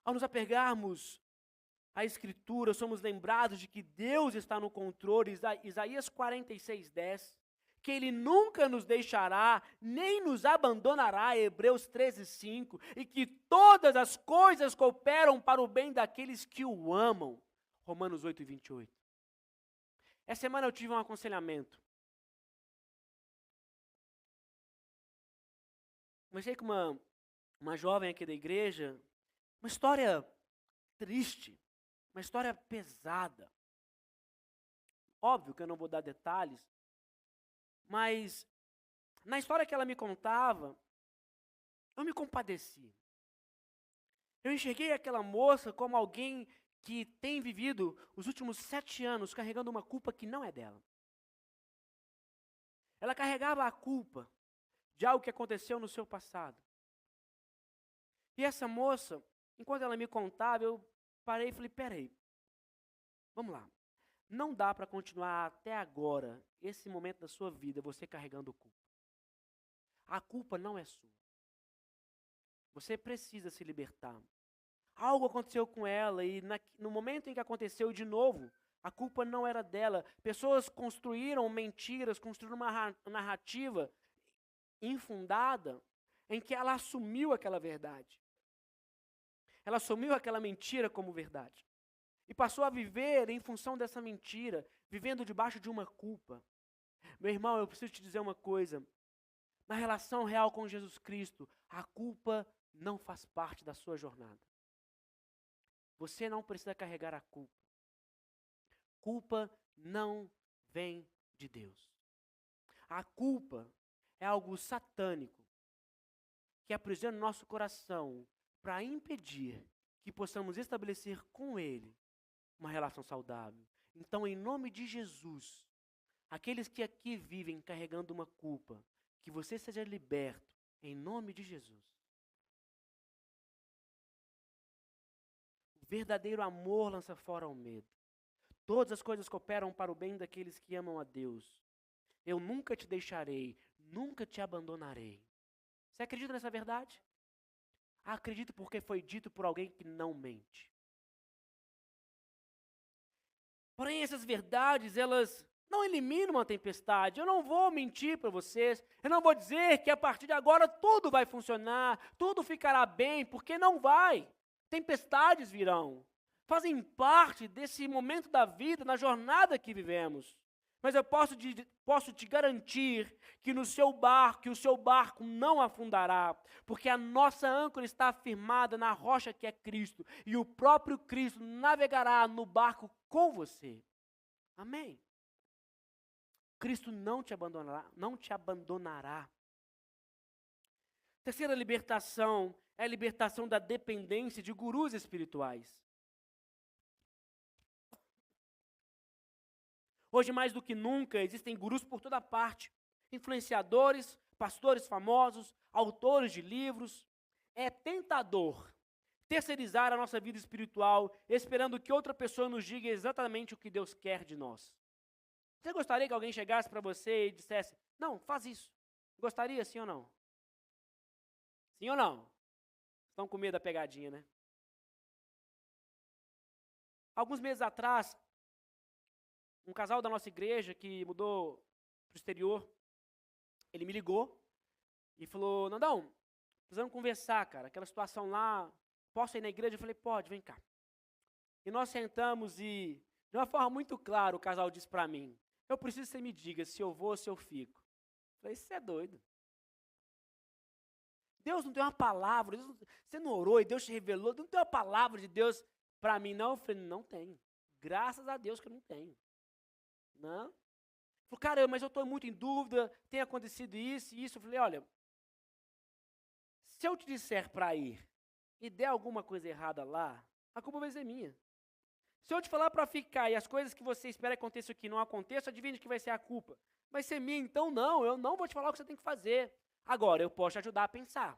Ao nos apegarmos à Escritura, somos lembrados de que Deus está no controle, Isaías 46:10, que Ele nunca nos deixará, nem nos abandonará, Hebreus 13:5, e que todas as coisas cooperam para o bem daqueles que o amam, Romanos 8:28. Essa semana eu tive um aconselhamento. Comecei com uma jovem aqui da igreja, uma história triste, uma história pesada. Óbvio que eu não vou dar detalhes, mas na história que ela me contava, eu me compadeci. Eu enxerguei aquela moça como alguém que tem vivido os últimos 7 anos carregando uma culpa que não é dela. Ela carregava a culpa de algo que aconteceu no seu passado. E essa moça, enquanto ela me contava, eu parei e falei, peraí, vamos lá. Não dá para continuar até agora, esse momento da sua vida, você carregando culpa. A culpa não é sua. Você precisa se libertar. Algo aconteceu com ela e no momento em que aconteceu de novo, a culpa não era dela. Pessoas construíram mentiras, construíram uma narrativa infundada em que ela assumiu aquela verdade. Ela assumiu aquela mentira como verdade. E passou a viver em função dessa mentira, vivendo debaixo de uma culpa. Meu irmão, eu preciso te dizer uma coisa. Na relação real com Jesus Cristo, a culpa não faz parte da sua jornada. Você não precisa carregar a culpa. Culpa não vem de Deus. A culpa é algo satânico que aprisiona o nosso coração para impedir que possamos estabelecer com Ele uma relação saudável. Então, em nome de Jesus, aqueles que aqui vivem carregando uma culpa, que você seja liberto, em nome de Jesus. O verdadeiro amor lança fora o medo. Todas as coisas cooperam para o bem daqueles que amam a Deus. Eu nunca te deixarei, nunca te abandonarei. Você acredita nessa verdade? Acredito porque foi dito por alguém que não mente. Porém, essas verdades, elas não eliminam a tempestade. Eu não vou mentir para vocês. Eu não vou dizer que a partir de agora tudo vai funcionar, tudo ficará bem, porque não vai. Tempestades virão. Fazem parte desse momento da vida, na jornada que vivemos. Mas eu posso te garantir que o seu barco não afundará, porque a nossa âncora está firmada na rocha que é Cristo, e o próprio Cristo navegará no barco com você. Amém? Cristo não te abandonará, não te abandonará. Terceira libertação é a libertação da dependência de gurus espirituais. Hoje, mais do que nunca, existem gurus por toda parte, influenciadores, pastores famosos, autores de livros. É tentador terceirizar a nossa vida espiritual, esperando que outra pessoa nos diga exatamente o que Deus quer de nós. Você gostaria que alguém chegasse para você e dissesse, não, faz isso. Gostaria sim ou não? Sim ou não? Estão com medo da pegadinha, né? Alguns meses atrás, um casal da nossa igreja que mudou para o exterior, ele me ligou e falou, Nandão, precisamos conversar, cara, aquela situação lá, posso ir na igreja? Eu falei, pode, vem cá. E nós sentamos e, de uma forma muito clara, o casal disse para mim, eu preciso que você me diga se eu vou ou se eu fico. Eu falei, você é doido. Deus não tem uma palavra, você não orou e Deus te revelou, não tem uma palavra de Deus para mim, não? Eu falei, não tenho. Graças a Deus que eu não tenho. Não. Ele falou, caramba, mas eu estou muito em dúvida, tem acontecido isso e isso. Eu falei, olha, se eu te disser para ir e der alguma coisa errada lá, a culpa vai ser minha. Se eu te falar para ficar e as coisas que você espera que aconteçam aqui não aconteçam, adivinha de que vai ser a culpa? Vai ser minha, então não, eu não vou te falar o que você tem que fazer. Agora, eu posso te ajudar a pensar.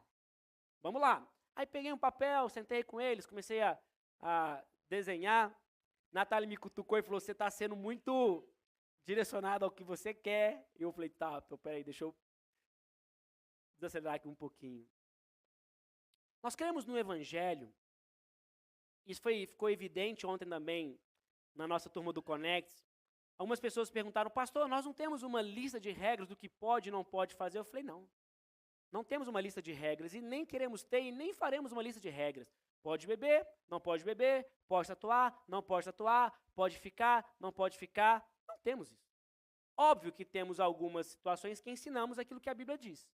Vamos lá. Aí peguei um papel, sentei com eles, comecei a desenhar. Natália me cutucou e falou, você está sendo muito direcionado ao que você quer. E eu falei, tá, peraí, deixa eu desacelerar aqui um pouquinho. Nós cremos no Evangelho. Isso ficou evidente ontem também na nossa turma do Connect. Algumas pessoas perguntaram, pastor, nós não temos uma lista de regras do que pode e não pode fazer? Eu falei, não. Não temos uma lista de regras e nem queremos ter e nem faremos uma lista de regras. Pode beber, não pode beber, pode tatuar, não pode tatuar, pode ficar, não pode ficar. Não temos isso. Óbvio que temos algumas situações que ensinamos aquilo que a Bíblia diz.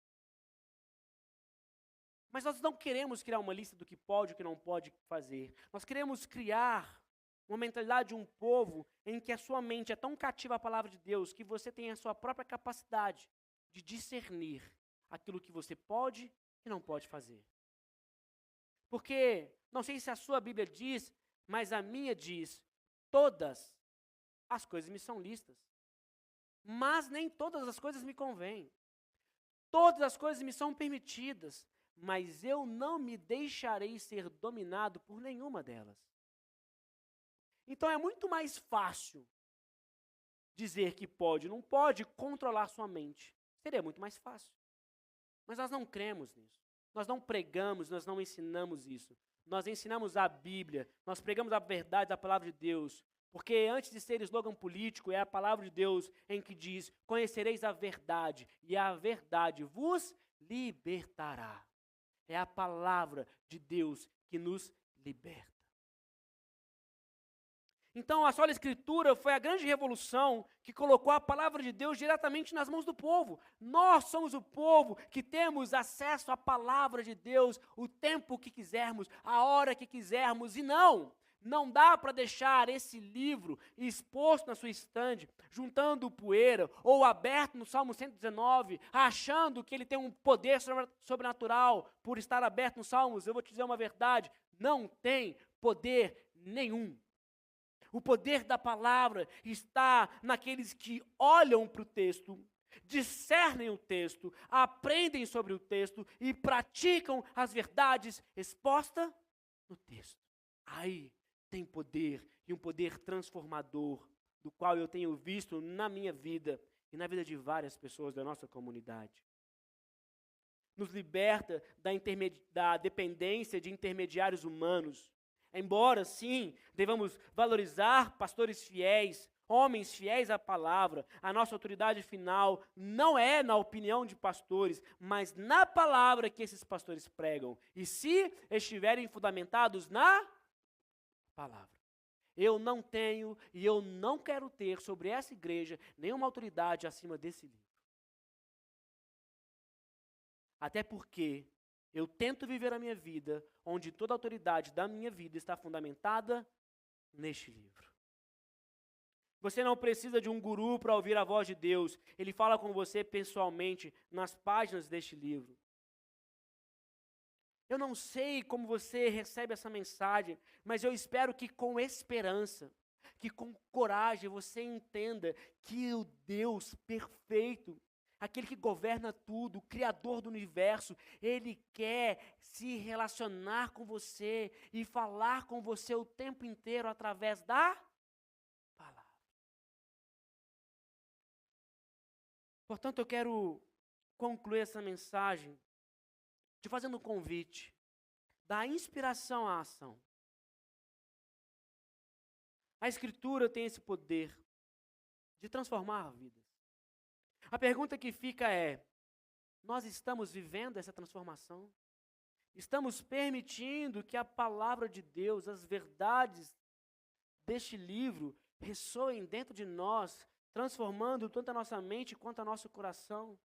Mas nós não queremos criar uma lista do que pode e o que não pode fazer. Nós queremos criar uma mentalidade de um povo em que a sua mente é tão cativa à palavra de Deus que você tem a sua própria capacidade de discernir aquilo que você pode e não pode fazer. Porque, não sei se a sua Bíblia diz, mas a minha diz, todas as coisas me são lícitas, mas nem todas as coisas me convêm. Todas as coisas me são permitidas, mas eu não me deixarei ser dominado por nenhuma delas. Então é muito mais fácil dizer que pode ou não pode, controlar sua mente. Seria muito mais fácil. Mas nós não cremos nisso. Nós não pregamos, nós não ensinamos isso. Nós ensinamos a Bíblia, nós pregamos a verdade da palavra de Deus. Porque antes de ser slogan político, é a palavra de Deus em que diz, conhecereis a verdade, e a verdade vos libertará. É a palavra de Deus que nos liberta. Então, a sola Escritura foi a grande revolução que colocou a palavra de Deus diretamente nas mãos do povo. Nós somos o povo que temos acesso à palavra de Deus o tempo que quisermos, a hora que quisermos, e não dá para deixar esse livro exposto na sua estande, juntando poeira, ou aberto no Salmo 119, achando que ele tem um poder sobrenatural por estar aberto nos Salmos. Eu vou te dizer uma verdade, não tem poder nenhum. O poder da palavra está naqueles que olham para o texto, discernem o texto, aprendem sobre o texto e praticam as verdades expostas no texto. Aí tem poder, e um poder transformador, do qual eu tenho visto na minha vida e na vida de várias pessoas da nossa comunidade. Nos liberta da dependência de intermediários humanos. Embora, sim, devamos valorizar pastores fiéis, homens fiéis à palavra, a nossa autoridade final não é na opinião de pastores, mas na palavra que esses pastores pregam. E se estiverem fundamentados na palavra. Eu não tenho e eu não quero ter sobre essa igreja nenhuma autoridade acima desse livro. Até porque eu tento viver a minha vida onde toda a autoridade da minha vida está fundamentada neste livro. Você não precisa de um guru para ouvir a voz de Deus. Ele fala com você pessoalmente nas páginas deste livro. Eu não sei como você recebe essa mensagem, mas eu espero que com esperança, que com coragem você entenda que o Deus perfeito, aquele que governa tudo, o Criador do universo, Ele quer se relacionar com você e falar com você o tempo inteiro através da palavra. Portanto, eu quero concluir essa mensagem te fazendo um convite, da inspiração à ação. A Escritura tem esse poder de transformar vidas. A pergunta que fica é: nós estamos vivendo essa transformação? Estamos permitindo que a palavra de Deus, as verdades deste livro, ressoem dentro de nós, transformando tanto a nossa mente quanto a nosso coração?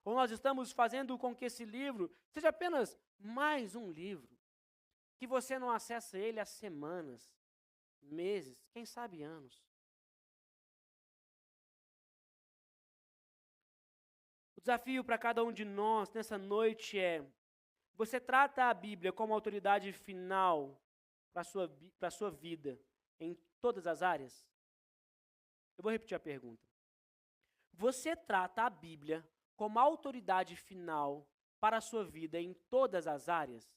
Ou nós estamos fazendo com que esse livro seja apenas mais um livro, que você não acessa ele há semanas, meses, quem sabe anos? O desafio para cada um de nós nessa noite é: você trata a Bíblia como autoridade final para a sua vida em todas as áreas? Eu vou repetir a pergunta. Você trata a Bíblia como autoridade final para a sua vida em todas as áreas?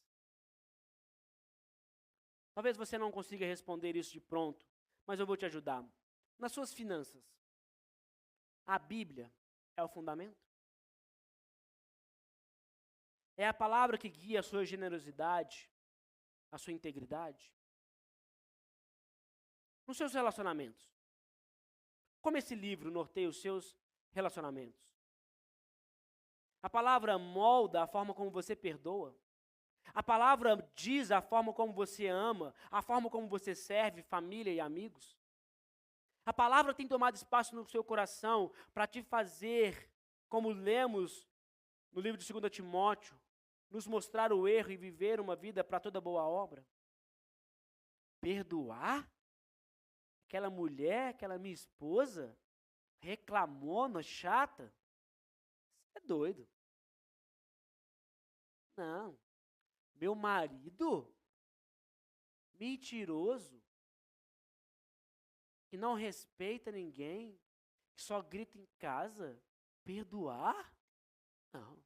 Talvez você não consiga responder isso de pronto, mas eu vou te ajudar. Nas suas finanças, a Bíblia é o fundamento? É a palavra que guia a sua generosidade, a sua integridade? Nos seus relacionamentos, como esse livro norteia os seus relacionamentos? A palavra molda a forma como você perdoa. A palavra diz a forma como você ama, a forma como você serve família e amigos. A palavra tem tomado espaço no seu coração para te fazer, como lemos no livro de 2 Timóteo, nos mostrar o erro e viver uma vida para toda boa obra. Perdoar? Aquela mulher, aquela minha esposa, reclamona, chata? Você é doido. Não. Meu marido, mentiroso, que não respeita ninguém, que só grita em casa, perdoar? Não.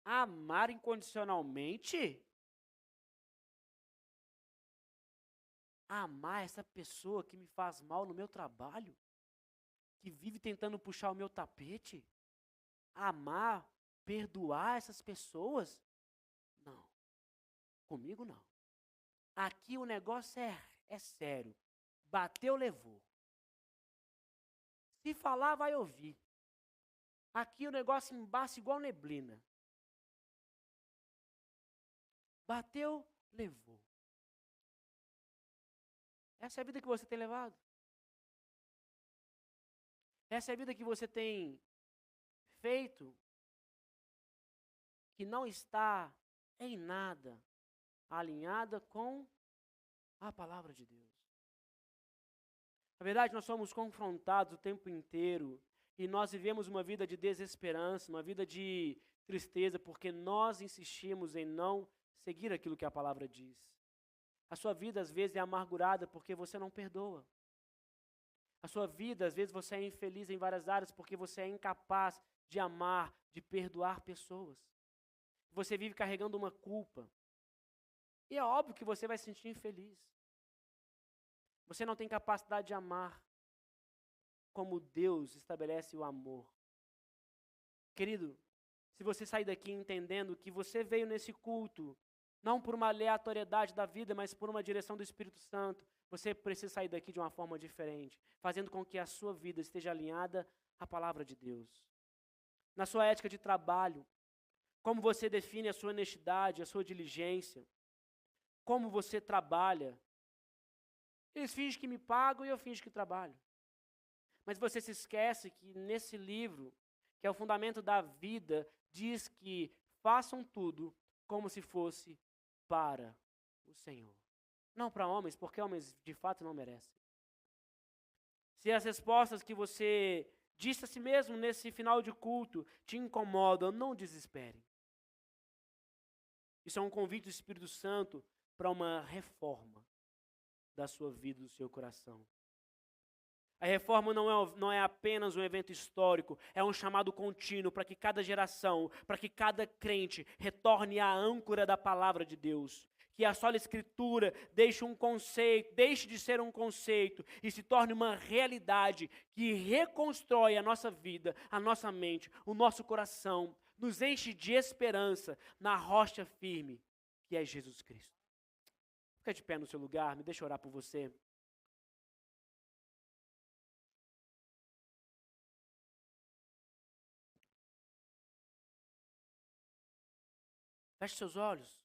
Amar incondicionalmente? Amar essa pessoa que me faz mal no meu trabalho, que vive tentando puxar o meu tapete? Amar, perdoar essas pessoas? Não. Comigo não. Aqui o negócio é sério. Bateu, levou. Se falar, vai ouvir. Aqui o negócio embaça igual neblina. Bateu, levou. Essa é a vida que você tem levado? Essa é a vida que você tem feito, que não está em nada alinhada com a palavra de Deus? Na verdade, nós somos confrontados o tempo inteiro e nós vivemos uma vida de desesperança, uma vida de tristeza, porque nós insistimos em não seguir aquilo que a palavra diz. A sua vida, às vezes, é amargurada porque você não perdoa. A sua vida, às vezes, você é infeliz em várias áreas porque você é incapaz de amar, de perdoar pessoas. Você vive carregando uma culpa. E é óbvio que você vai se sentir infeliz. Você não tem capacidade de amar como Deus estabelece o amor. Querido, se você sair daqui entendendo que você veio nesse culto, não por uma aleatoriedade da vida, mas por uma direção do Espírito Santo, você precisa sair daqui de uma forma diferente, fazendo com que a sua vida esteja alinhada à palavra de Deus. Na sua ética de trabalho, como você define a sua honestidade, a sua diligência, como você trabalha. Eles fingem que me pagam e eu finjo que trabalho. Mas você se esquece que nesse livro, que é o fundamento da vida, diz que façam tudo como se fosse para o Senhor. Não para homens, porque homens de fato não merecem. Se as respostas que você disse a si mesmo nesse final de culto te incomodam, não desespere. Isso é um convite do Espírito Santo para uma reforma da sua vida, do seu coração. A reforma não é apenas um evento histórico, é um chamado contínuo para que cada geração, para que cada crente retorne à âncora da palavra de Deus. Que a sola Escritura deixe de ser um conceito e se torne uma realidade que reconstrói a nossa vida, a nossa mente, o nosso coração, nos enche de esperança na rocha firme, que é Jesus Cristo. Fica de pé no seu lugar, me deixa orar por você. Feche seus olhos.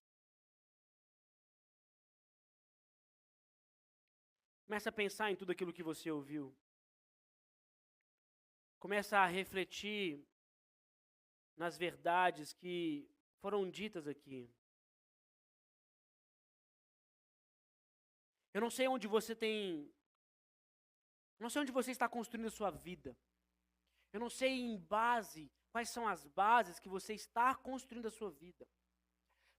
Comece a pensar em tudo aquilo que você ouviu. Comece a refletir nas verdades que foram ditas aqui. Eu não sei onde você está construindo a sua vida. Eu não sei quais são as bases que você está construindo a sua vida.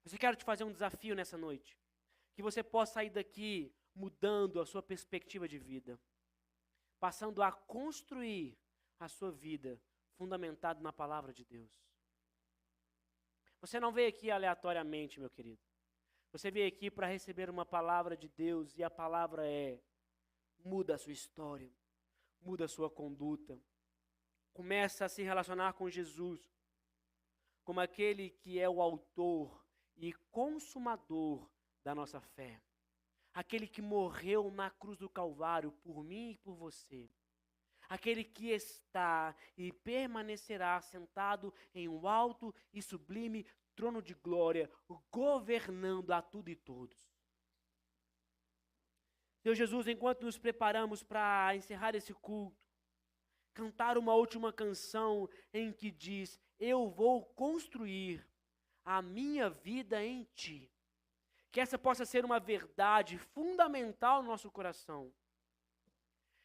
Mas eu quero te fazer um desafio nessa noite. Que você possa sair daqui mudando a sua perspectiva de vida. Passando a construir a sua vida fundamentado na palavra de Deus. Você não veio aqui aleatoriamente, meu querido. Você veio aqui para receber uma palavra de Deus e a palavra muda a sua história, muda a sua conduta. Começa a se relacionar com Jesus como aquele que é o autor e consumador da nossa fé. Aquele que morreu na cruz do Calvário por mim e por você. Aquele que está e permanecerá sentado em um alto e sublime trono de glória, governando a tudo e todos. Senhor Jesus, enquanto nos preparamos para encerrar esse culto, cantar uma última canção em que diz: eu vou construir a minha vida em Ti. Que essa possa ser uma verdade fundamental no nosso coração.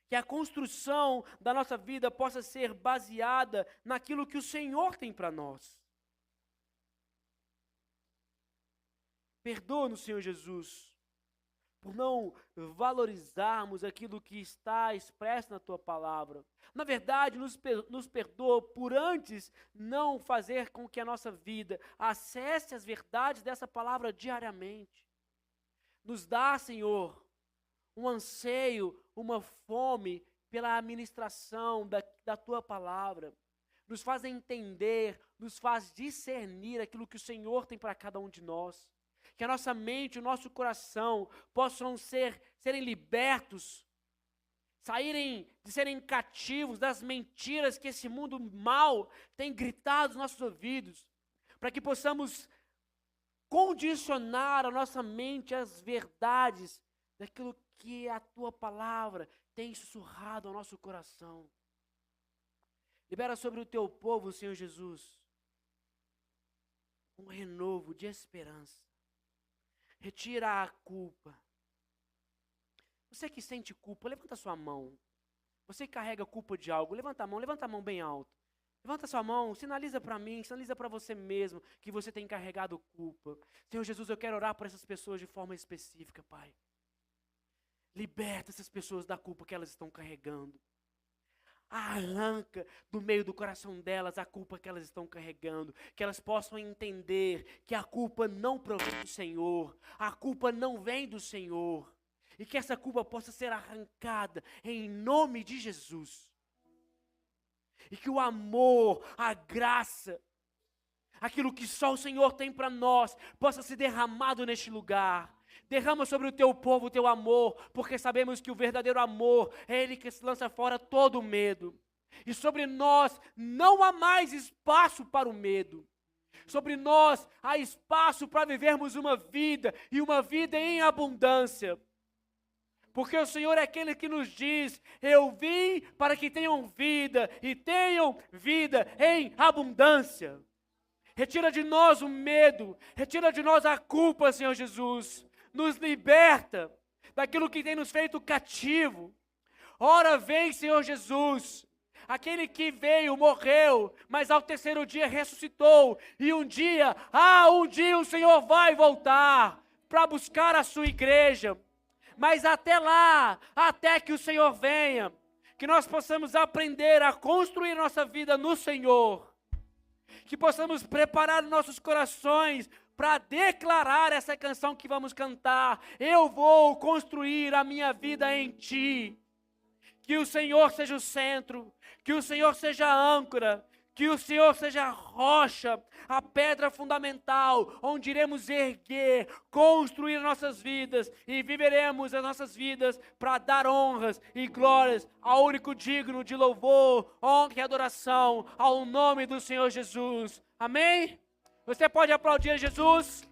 Que a construção da nossa vida possa ser baseada naquilo que o Senhor tem para nós. Perdoa-nos, Senhor Jesus, por não valorizarmos aquilo que está expresso na Tua palavra. Na verdade, nos perdoa por antes não fazer com que a nossa vida acesse as verdades dessa palavra diariamente. Nos dá, Senhor, um anseio, uma fome pela administração da Tua palavra. Nos faz entender, nos faz discernir aquilo que o Senhor tem para cada um de nós. Que a nossa mente, o nosso coração possam serem libertos, serem cativos das mentiras que esse mundo mal tem gritado nos nossos ouvidos, para que possamos condicionar a nossa mente às verdades daquilo que a Tua palavra tem sussurrado ao nosso coração. Libera sobre o Teu povo, Senhor Jesus, um renovo de esperança. Retira a culpa. Você que sente culpa, levanta sua mão. Você que carrega culpa de algo, levanta a mão bem alto. Levanta sua mão, sinaliza para mim, sinaliza para você mesmo que você tem carregado culpa. Senhor Jesus, eu quero orar por essas pessoas de forma específica, Pai. Liberta essas pessoas da culpa que elas estão carregando. Arranca do meio do coração delas a culpa que elas estão carregando, que elas possam entender que a culpa não provém do Senhor, a culpa não vem do Senhor, e que essa culpa possa ser arrancada em nome de Jesus. E que o amor, a graça, aquilo que só o Senhor tem para nós, possa ser derramado neste lugar. Derrama sobre o Teu povo o Teu amor, porque sabemos que o verdadeiro amor é Ele que se lança fora todo o medo. E sobre nós não há mais espaço para o medo. Sobre nós há espaço para vivermos uma vida, e uma vida em abundância. Porque o Senhor é aquele que nos diz: eu vim para que tenham vida, e tenham vida em abundância. Retira de nós o medo, retira de nós a culpa, Senhor Jesus. Nos liberta daquilo que tem nos feito cativo. Ora vem, Senhor Jesus, aquele que veio, morreu, mas ao terceiro dia ressuscitou. E um dia o Senhor vai voltar para buscar a sua igreja. Mas até lá, até que o Senhor venha, que nós possamos aprender a construir nossa vida no Senhor. Que possamos preparar nossos corações para declarar essa canção que vamos cantar. Eu vou construir a minha vida em Ti. Que o Senhor seja o centro, que o Senhor seja a âncora, Que o Senhor seja a rocha, a pedra fundamental, onde iremos erguer, construir nossas vidas e viveremos as nossas vidas para dar honras e glórias ao único digno de louvor, honra e adoração ao nome do Senhor Jesus. Amém? Você pode aplaudir Jesus?